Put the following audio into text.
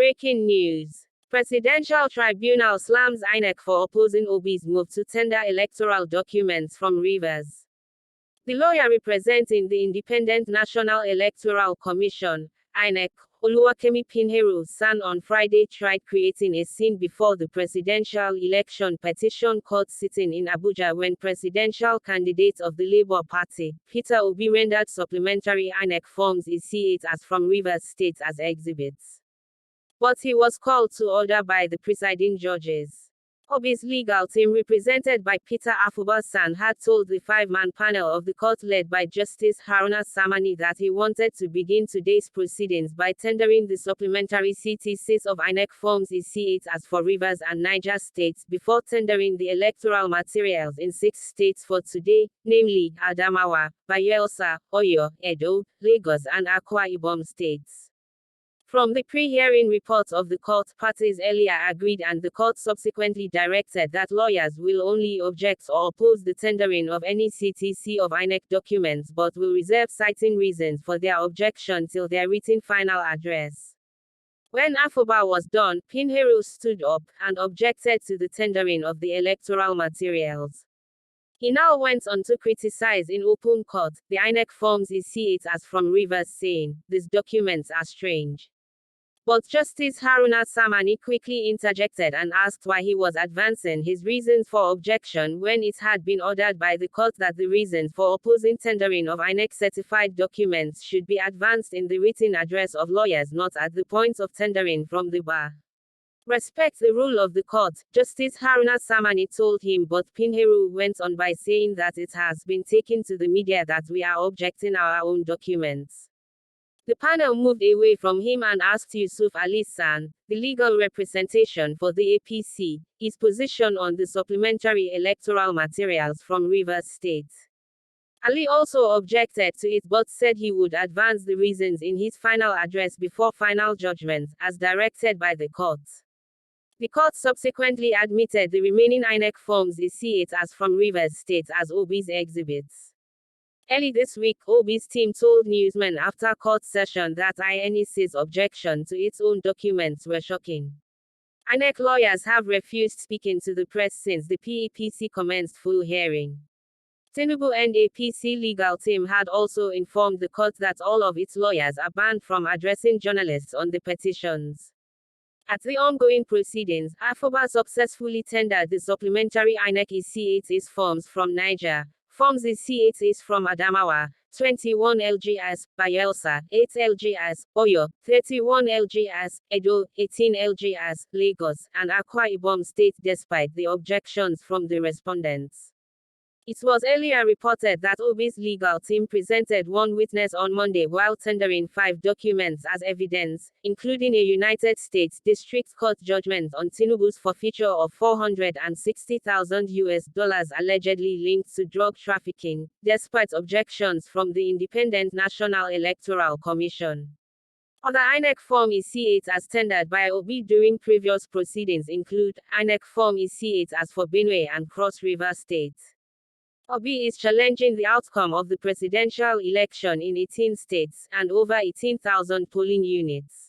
Breaking news. Presidential Tribunal slams INEC for opposing Obi's move to tender electoral documents from Rivers. The lawyer representing the Independent National Electoral Commission, INEC, Oluwakemi Pinheiro's son on Friday tried creating a scene before the presidential election petition court sitting in Abuja when presidential candidate of the Labour Party, Peter Obi, rendered supplementary INEC forms EC8 as from Rivers State as exhibits. But he was called to order by the presiding judges. Obi's legal team, represented by Peter Afuba's son, had told the five-man panel of the court led by Justice Haruna Samani that he wanted to begin today's proceedings by tendering the supplementary CT6 of INEC forms EC8 as for Rivers and Niger states before tendering the electoral materials in 6 states for today, namely Adamawa, Bayelsa, Oyo, Edo, Lagos and Akwa Ibom states. From the pre-hearing reports of the court, parties earlier agreed and the court subsequently directed that lawyers will only object or oppose the tendering of any CTC of INEC documents but will reserve citing reasons for their objection till their written final address. When Afuba was done, Pinheiro stood up and objected to the tendering of the electoral materials. He now went on to criticize in open court the INEC forms EC8 as from Rivers, saying, "These documents are strange." But Justice Haruna Samani quickly interjected and asked why he was advancing his reasons for objection when it had been ordered by the court that the reasons for opposing tendering of INEC certified documents should be advanced in the written address of lawyers, not at the point of tendering from the bar. Respect the rule of the court, Justice Haruna Samani told him, but Pinheiro went on by saying that it has been taken to the media that we are objecting our own documents. The panel moved away from him and asked Yusuf Ali's son, the legal representation for the APC, his position on the supplementary electoral materials from Rivers State. Ali also objected to it but said he would advance the reasons in his final address before final judgment, as directed by the court. The court subsequently admitted the remaining INEC forms EC8 as from Rivers State as Obi's exhibits. Early this week, Obi's team told newsmen after court session that INEC's objection to its own documents were shocking. INEC lawyers have refused speaking to the press since the PEPT commenced full hearing. Tinubu and APC legal team had also informed the court that all of its lawyers are banned from addressing journalists on the petitions. At the ongoing proceedings, Afuba successfully tendered the supplementary INEC EC8 forms from Niger, forms EC8 from Adamawa, 21 LGS, Bayelsa, 8 LGS, Oyo, 31 LGS, Edo, 18 LGS, Lagos, and Akwa Ibom State despite the objections from the respondents. It was earlier reported that Obi's legal team presented one witness on Monday while tendering 5 documents as evidence, including a United States District Court judgment on Tinubu's forfeiture of $460,000 allegedly linked to drug trafficking, despite objections from the Independent National Electoral Commission. Other INEC form EC8 as tendered by Obi during previous proceedings include INEC form EC8 as for Benue and Cross River states. Obi is challenging the outcome of the presidential election in 18 states and over 18,000 polling units.